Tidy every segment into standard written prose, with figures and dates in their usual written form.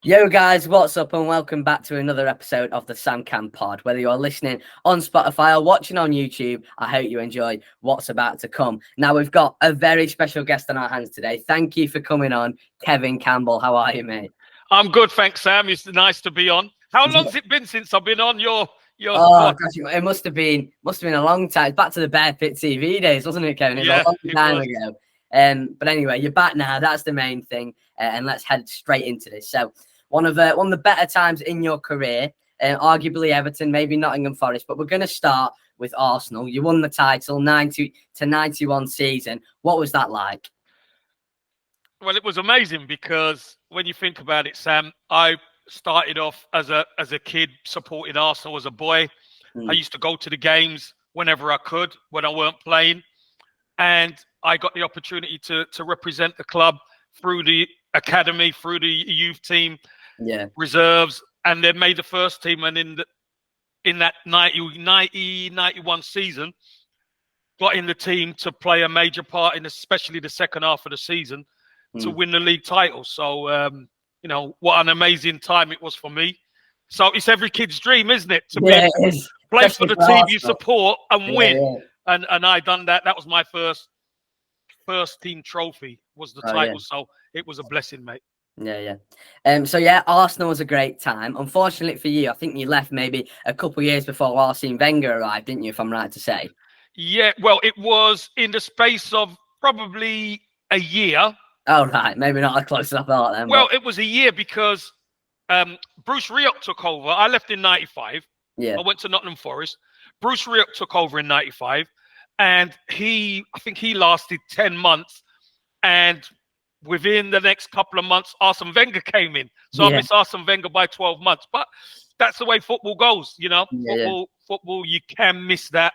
Yo guys, what's up and welcome back to another episode of the SAMCAM pod. Whether you're listening on Spotify or watching on YouTube, I hope you enjoy what's about to come. Now we've got a very special guest on our hands today. Thank you for coming on, Kevin Campbell. How are you, mate? I'm good, thanks, Sam. It's nice to be on. How long's it been since I've been on your Oh gosh, it must have been a long time. Back to the Bear Pit TV days, wasn't it, Kevin? It was a long time ago. But anyway, you're back now. That's the main thing, and let's head straight into this. So, one of the better times in your career, arguably Everton, maybe Nottingham Forest, but we're going to start with Arsenal. You won the title 90-91 season. What was that like? Well, it was amazing because when you think about it, Sam, I started off as a kid supporting Arsenal as a boy. I used to go to the games whenever I could when I weren't playing, and I got the opportunity to represent the club through the academy, through the youth team, reserves, and then made the first team. And in that 90-91 season, got in the team to play a major part in especially the second half of the season to win the league title. So, you know, what an amazing time it was for me. So it's every kid's dream, isn't it? To play for the team you support and win. Yeah. And I done that. That was my first team trophy was the title. Yeah. So it was a blessing, mate. So Arsenal was a great time. Unfortunately for you, I think you left maybe a couple of years before Arsene Wenger arrived, didn't you, if I'm right to say? Yeah, well, it was in the space of probably a year. Oh, right. Maybe not as close as I thought then. Well, it was a year because Bruce Rioch took over. I left in 95. Yeah. I went to Nottingham Forest. Bruce Rioch took over in 95. And I think he lasted 10 months. And within the next couple of months, Arsene Wenger came in. So I missed Arsene Wenger by 12 months. But that's the way football goes, you know. Football, you can miss that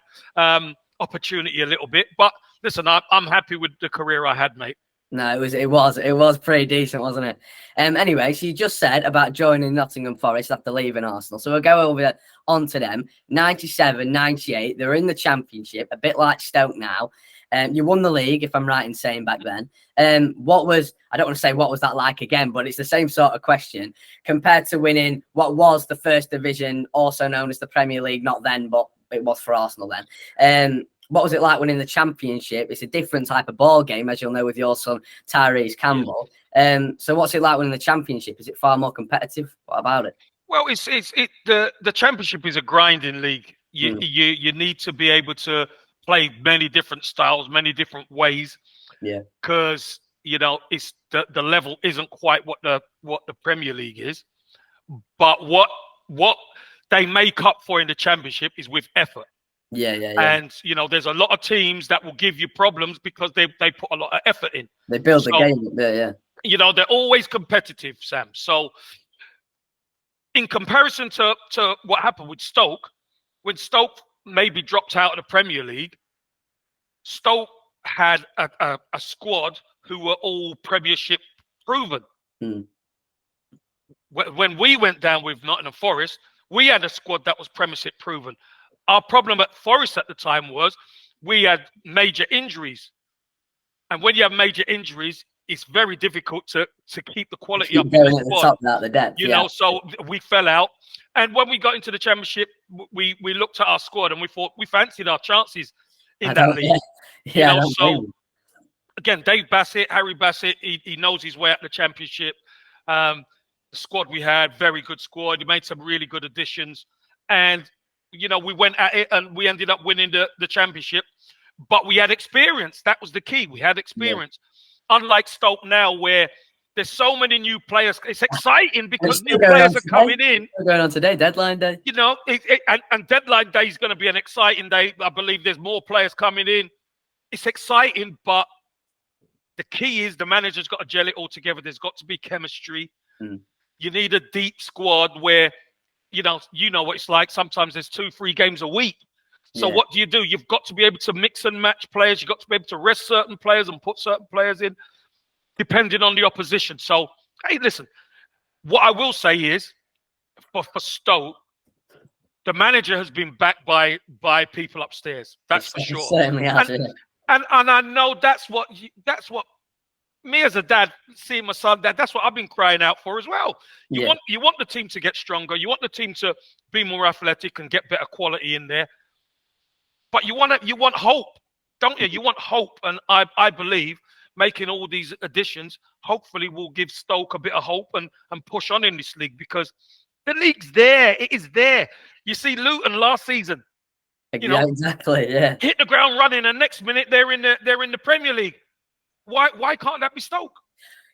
opportunity a little bit. But listen, I'm happy with the career I had, mate. No, it was pretty decent, wasn't it? Anyway, so you just said about joining Nottingham Forest after leaving Arsenal. So we'll go over onto them. 97, 98, they were in the Championship, a bit like Stoke now. You won the league, if I'm right in saying back then. I don't want to say what was that like again, but it's the same sort of question compared to winning what was the first division, also known as the Premier League, not then, but it was for Arsenal then. What was it like winning the Championship? It's a different type of ball game, as you'll know with your son, Tyrese Campbell. So what's it like winning the Championship? Is it far more competitive? What about it? Well, the Championship is a grinding league. You need to be able to play many different styles, many different ways. Yeah. Because, you know, it's the level isn't quite what the Premier League is. But what they make up for in the Championship is with effort. Yeah. And, you know, there's a lot of teams that will give you problems because they put a lot of effort in. They build the game up there, yeah. You know, they're always competitive, Sam. So in comparison to what happened with Stoke, when Stoke maybe dropped out of the Premier League, Stoke had a squad who were all Premiership proven. When we went down with Nottingham Forest, we had a squad that was Premiership proven. Our problem at Forest at the time was we had major injuries. And when you have major injuries, it's very difficult to keep the quality up. Going at the top, not the depth. You know, so we fell out. And when we got into the Championship, we looked at our squad and we thought we fancied our chances in that league. Yeah. You know, so again, Dave Bassett, Harry Bassett, he knows his way at the Championship. The squad we had, very good squad. He made some really good additions. And you know, we went at it and we ended up winning the Championship, but we had experience. That was the key. We had experience. Yeah. Unlike Stoke now, where there's so many new players. It's exciting because new players are coming in. We're going on today, deadline day. You know, and deadline day is going to be an exciting day. I believe there's more players coming in. It's exciting, but the key is the manager's got to gel it all together. There's got to be chemistry. You need a deep squad where, you know what it's like. Sometimes there's 2-3 games a week. So what do? You've got to be able to mix and match players. You've got to be able to rest certain players and put certain players in, depending on the opposition. So, hey, listen, what I will say is, for Stoke, the manager has been backed by people upstairs. That's for sure. Certainly has. And I know that's what me as a dad, seeing my son, that's what I've been crying out for as well. You want the team to get stronger. You want the team to be more athletic and get better quality in there. But you want hope, don't you? You want hope, and I believe making all these additions hopefully will give Stoke a bit of hope and push on in this league, because the league's there. It is there. You see Luton last season, exactly, hit the ground running, and next minute they're in the Premier League. Why can't that be Stoke?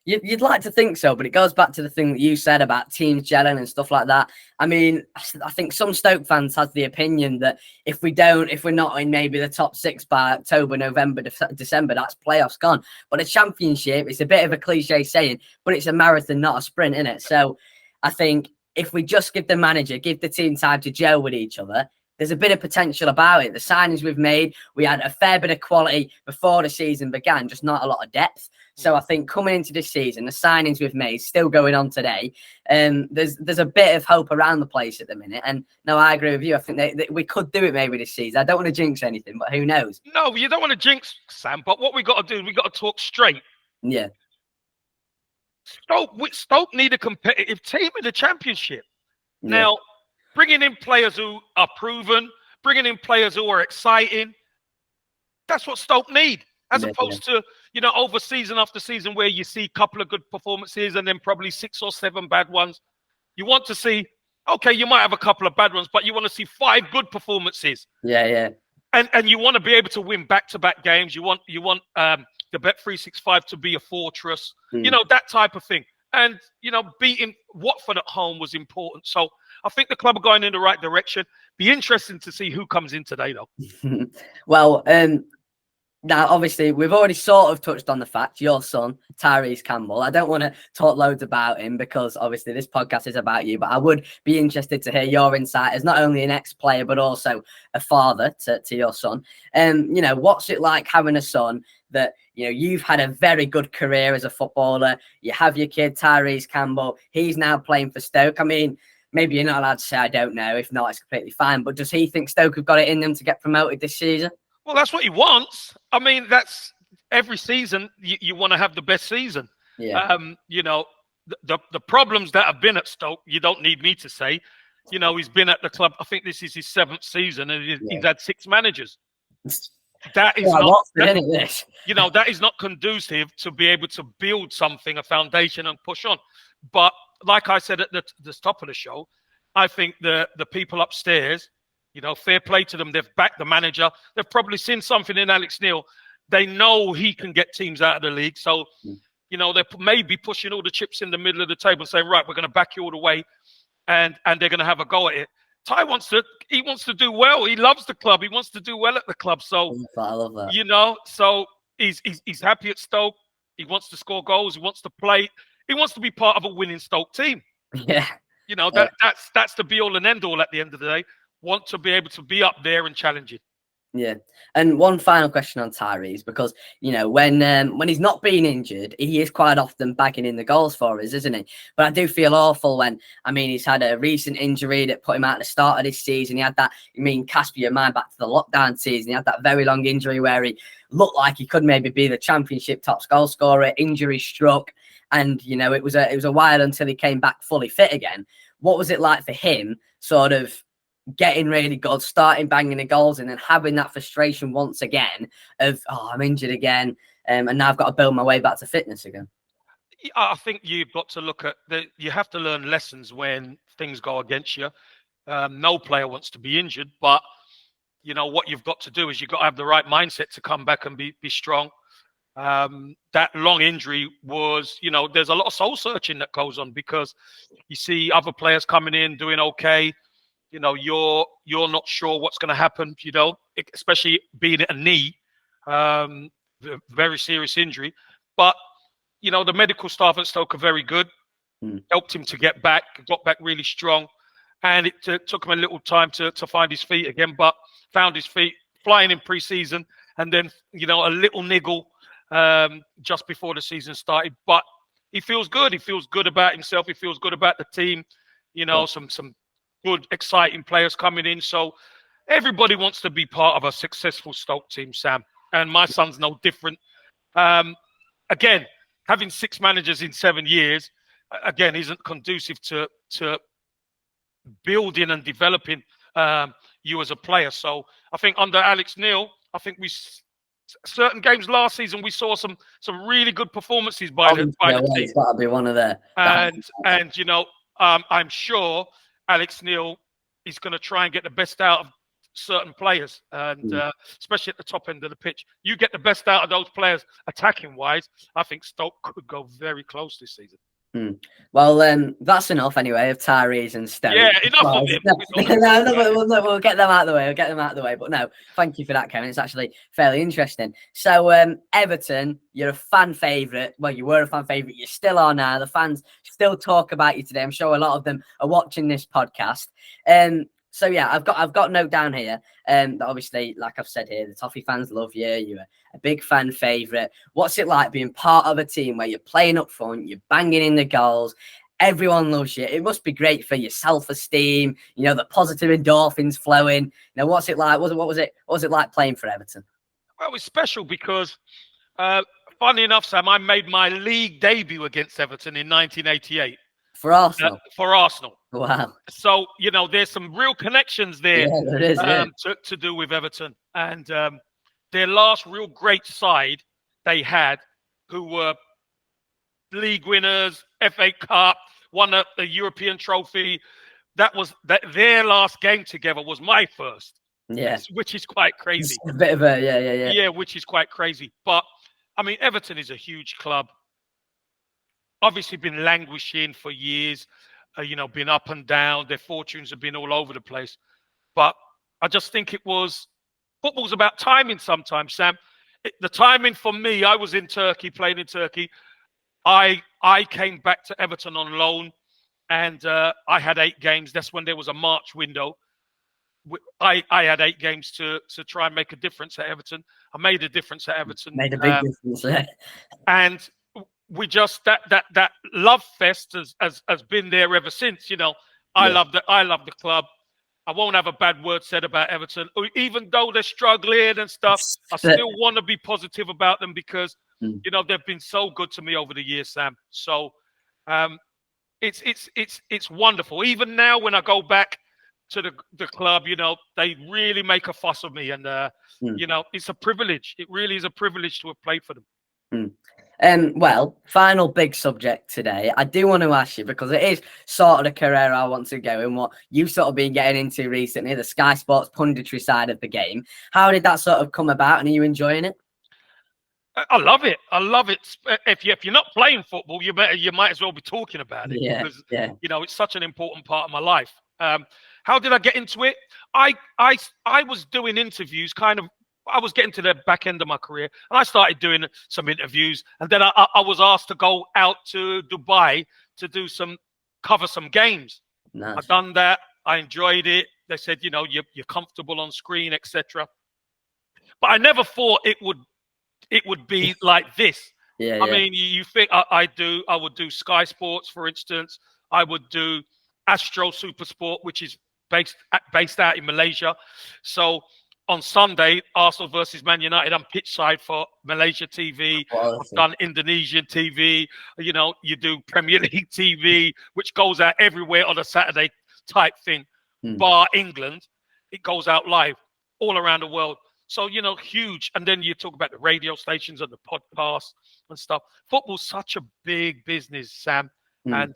You'd like to think so, but it goes back to the thing that you said about teams gelling and stuff like that. I mean, I think some Stoke fans has the opinion that if we're not in maybe the top 6 by October, November, December, that's playoffs gone. But a championship, it's a bit of a cliche saying, but it's a marathon, not a sprint, isn't it? So I think if we just give the manager, give the team time to gel with each other, there's a bit of potential about it. The signings we've made, we had a fair bit of quality before the season began, just not a lot of depth. So I think coming into this season, the signings we've made, still going on today, there's a bit of hope around the place at the minute. And no, I agree with you. I think we could do it maybe this season. I don't want to jinx anything, but who knows? No, you don't want to jinx, Sam. But what we got to do, we got to talk straight. Yeah. Stoke need a competitive team in the Championship. Yeah. Now, bringing in players who are proven, bringing in players who are exciting, that's what Stoke need. As opposed to, over season after season where you see a couple of good performances and then probably 6 or 7 bad ones. You want to see, okay, you might have a couple of bad ones, but you want to see 5 good performances. Yeah. And you want to be able to win back-to-back games. You want the Bet365 to be a fortress, that type of thing. And, beating Watford at home was important. So I think the club are going in the right direction. Be interesting to see who comes in today, though. Well, now, obviously, we've already sort of touched on the fact, your son, Tyrese Campbell. I don't want to talk loads about him because, obviously, this podcast is about you. But I would be interested to hear your insight as not only an ex-player, but also a father to your son. What's it like having a son that, you've had a very good career as a footballer. You have your kid, Tyrese Campbell. He's now playing for Stoke. I mean, maybe you're not allowed to say, I don't know. If not, it's completely fine. But does he think Stoke have got it in them to get promoted this season? Well, that's what he wants. I mean, that's every season you want to have the best season. Yeah. The problems that have been at Stoke, you don't need me to say. He's been at the club. I think this is his 7th season, and he's had 6 managers. That is that is not conducive to be able to build something, a foundation, and push on. But like I said at the top of the show, I think the people upstairs, fair play to them. They've backed the manager. They've probably seen something in Alex Neil. They know he can get teams out of the league. So, they're maybe pushing all the chips in the middle of the table, saying, right, we're going to back you all the way, and they're going to have a go at it. Ty wants to do well. He loves the club. He wants to do well at the club. So, I love that. So he's happy at Stoke. He wants to score goals. He wants to play. He wants to be part of a winning Stoke team. Yeah. That's the be all and end all at the end of the day. Want to be able to be up there and challenge it. Yeah. And one final question on Tyrese, because, when he's not being injured, he is quite often bagging in the goals for us, isn't he? But I do feel awful when, he's had a recent injury that put him out at the start of this season. He had that, Casper your mind back to the lockdown season. He had that very long injury where he looked like he could maybe be the Championship top goal scorer. Injury struck. And, it was a while until he came back fully fit again. What was it like for him, sort of, getting really good, starting banging the goals, and then having that frustration once again of, I'm injured again, and now I've got to build my way back to fitness again? I think you've got to look at you have to learn lessons when things go against you. No player wants to be injured, but what you've got to do is you've got to have the right mindset to come back and be strong. That long injury was, there's a lot of soul searching that goes on, because you see other players coming in doing okay. You're not sure what's going to happen, especially being a knee, very serious injury. But, the medical staff at Stoke are very good, helped him to get back, got back really strong. And it took him a little time to find his feet again, but found his feet flying in pre-season. And then, a little niggle just before the season started. But he feels good. He feels good about himself. He feels good about the team. Some good, exciting players coming in. So everybody wants to be part of a successful Stoke team, Sam. And my son's no different. Again, having 6 managers in 7 years, again, isn't conducive to building and developing you as a player. So I think under Alex Neil, I think certain games last season we saw some really good performances by the team. It's got to be one of the and you know, I'm sure Alex Neil is going to try and get the best out of certain players, and especially at the top end of the pitch. You get the best out of those players attacking wise, I think Stoke could go very close this season. Well, that's enough anyway of Tyrese and Stoke. Yeah, enough of him. We'll get them out of the way. But no, thank you for that, Kevin. It's actually fairly interesting. So, Everton, you're a fan favourite. Well, you were a fan favourite. You still are now. The fans still talk about you today. I'm sure a lot of them are watching this podcast. So yeah, I've got a note down here. That obviously, like I've said here, the Toffee fans love you. You're a big fan favourite. What's it like being part of a team where you're playing up front, you're banging in the goals, everyone loves you? It must be great for your self-esteem. You know, the positive endorphins flowing. You know, what's it like? What was it like playing for Everton? Well, it was special because, funny enough, Sam, I made my league debut against Everton in 1988. For Arsenal? For Arsenal. Wow. So, you know, there's some real connections there, there is, to do with Everton. And their last real great side they had, who were league winners, FA Cup, won a European trophy. Their last game together was my first. Yeah. Which is quite crazy. It's a bit of a, yeah. Yeah, which is quite crazy. But, I mean, Everton is a huge club. Obviously been languishing for years, you know, been up and down. Their fortunes have been all over the place. But I just think football's about timing sometimes, Sam. The timing for me, I was in Turkey, playing in Turkey. I came back to Everton on loan, and I had 8 games. That's when there was a March window. I had 8 games to try and make a difference at Everton. I made a difference at Everton. Made a big difference, yeah. And we just that love fest has been there ever since. You know, I love the club. I won't have a bad word said about Everton, even though they're struggling and stuff. I still want to be positive about them because you know they've been so good to me over the years, Sam. So it's wonderful. Even now, when I go back to the club, you know, they really make a fuss of me, and you know, it's a privilege. It really is a privilege to have played for them. Well, final big subject today. I do want to ask you, because it is sort of the career I want to go in, what you've sort of been getting into recently, the Sky Sports punditry side of the game. How did that sort of come about, and are you enjoying it? I love it. I love it. If you're not playing football, you might as well be talking about it, because you know, it's such an important part of my life. How did I get into it? I was doing interviews, kind of. I was getting to the back end of my career, and I started doing some interviews, and then I was asked to go out to Dubai to cover some games. Nice. I've done that. I enjoyed it. They said, you know, you're comfortable on screen, etc. But I never thought it would be like this. I mean, you think I would do Sky Sports, for instance. I would do Astro Super Sport, which is based out in Malaysia. So on Sunday, Arsenal versus Man United, I'm pitch side for Malaysia TV. Wow, I've done Indonesian TV. You know, you do Premier League TV, which goes out everywhere on a Saturday type thing. Bar England, it goes out live all around the world. So, you know, huge. And then you talk about the radio stations and the podcasts and stuff. Football's such a big business, Sam. And,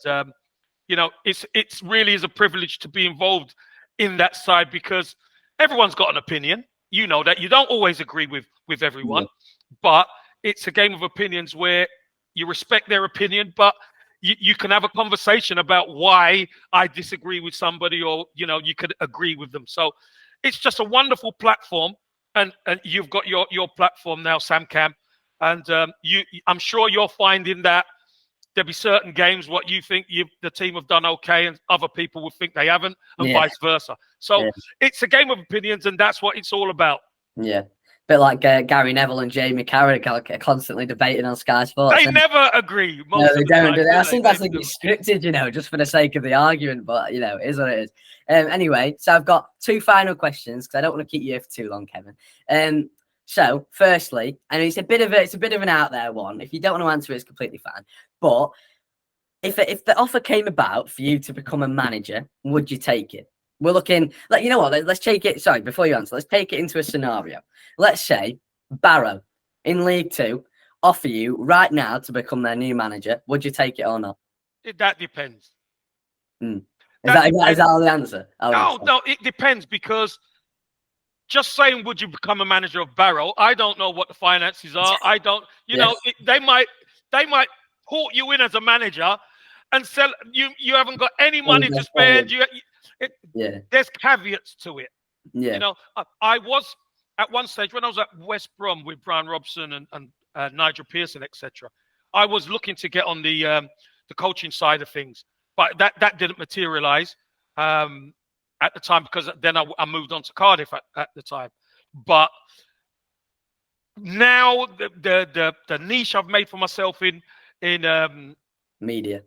you know, it's really is a privilege to be involved in that side, because everyone's got an opinion. You know that. You don't always agree with everyone, but it's a game of opinions where you respect their opinion, but you can have a conversation about why I disagree with somebody, or, you know, you could agree with them. So it's just a wonderful platform, and you've got your platform now, SAMCAM, and I'm sure you're finding that there'll be certain games what you think the team have done okay, and other people would think they haven't, and vice versa. So it's a game of opinions, and that's what it's all about. Yeah. Bit like Gary Neville and Jamie Carragher are constantly debating on Sky Sports. They never agree. No, they don't. I think it's scripted, you know, just for the sake of the argument. But, you know, it is what it is. Anyway, so I've got 2 final questions, because I don't want to keep you here for too long, Kevin. So, firstly, and it's a bit of an out there one. If you don't want to answer it, it's completely fine. But if the offer came about for you to become a manager, would you take it? We're looking like, you know what? Let's take it. Sorry, before you answer, let's take it into a scenario. Let's say Barrow in League Two offer you right now to become their new manager. Would you take it or not? That depends. Is that all the answer? No, it depends, because just saying, would you become a manager of Barrow? I don't know what the finances are. I don't, know, they might port you in as a manager and sell you. You haven't got any money to spend. There's caveats to it. Yeah. You know, I was at one stage when I was at West Brom with Brian Robson and Nigel Pearson, etc. I was looking to get on the coaching side of things, but that didn't materialize at the time, because then I moved on to Cardiff at the time. But now the niche I've made for myself in media,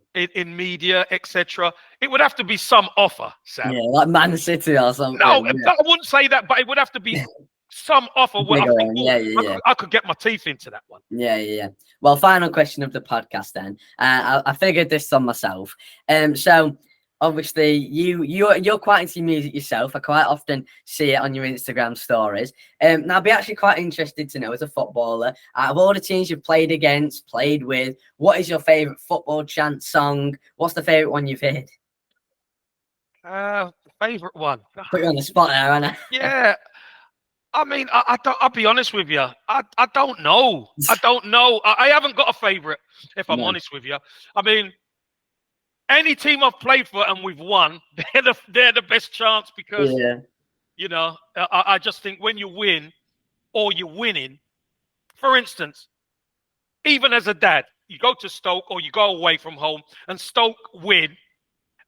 etc. It would have to be some offer, Sam. Yeah, like Man City or something. No, I wouldn't say that, but it would have to be some offer where I think, I could get my teeth into that one. Yeah. Well, final question of the podcast then. I figured this on myself. So obviously you're quite into music yourself. I quite often see it on your Instagram stories. Now I'd be actually quite interested to know, as a footballer, out of all the teams you've played against, played with, what is your favourite football chant song? What's the favourite one you've heard? Favourite one. Put you on the spot there, Anna. Yeah. I mean, I'll be honest with you. I don't know. I don't know. I haven't got a favourite, if I'm honest with you. I mean, any team I've played for and we've won, they're the best chance, because, you know, I just think when you win or you're winning, for instance, even as a dad, you go to Stoke or you go away from home and Stoke win,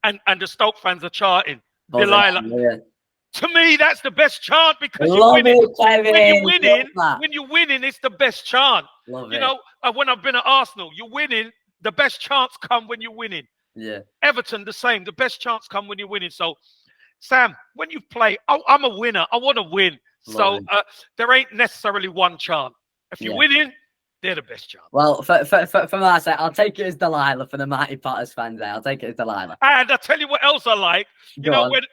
and the Stoke fans are chanting, Delilah. To me, that's the best chant, because you're winning. When you're winning, it's the best chant. You know, when I've been at Arsenal, you're winning. The best chants come when you're winning. Yeah. Everton, the same. The best chants come when you're winning. So, Sam, when you play, I'm a winner. I want to win. So there ain't necessarily one chant. If you're winning, they're the best chant. Well, for my side, I'll take it as Delilah for the Mighty Potters fans there. I'll take it as Delilah. And I'll tell you what else I like. When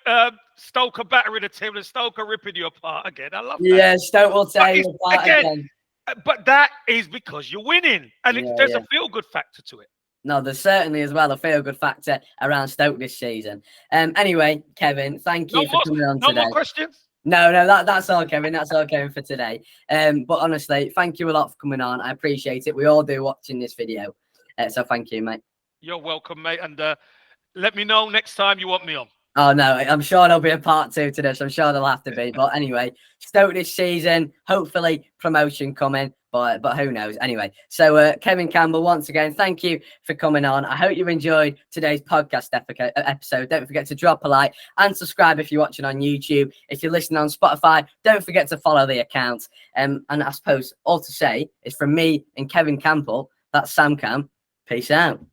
Stoke are battering a team and Stoke are ripping you apart again. I love that. Yeah, Stoke will tear you apart again. But that is because you're winning. And there's a feel-good factor to it. No, there's certainly as well a feel-good factor around Stoke this season. Anyway, Kevin, thank you for coming on today. No more questions? No, that's all, Kevin. That's all, Kevin, for today. But honestly, thank you a lot for coming on. I appreciate it. We all do watching this video. So thank you, mate. You're welcome, mate. And let me know next time you want me on. Oh, no, I'm sure there'll be a part 2 to this. I'm sure there'll have to be. But anyway, Stoke this season, hopefully promotion coming. But who knows? Anyway, so Kevin Campbell, once again, thank you for coming on. I hope you enjoyed today's podcast episode. Don't forget to drop a like and subscribe if you're watching on YouTube. If you're listening on Spotify, don't forget to follow the account. And I suppose all to say is from me and Kevin Campbell, that's SAMCAM. Peace out.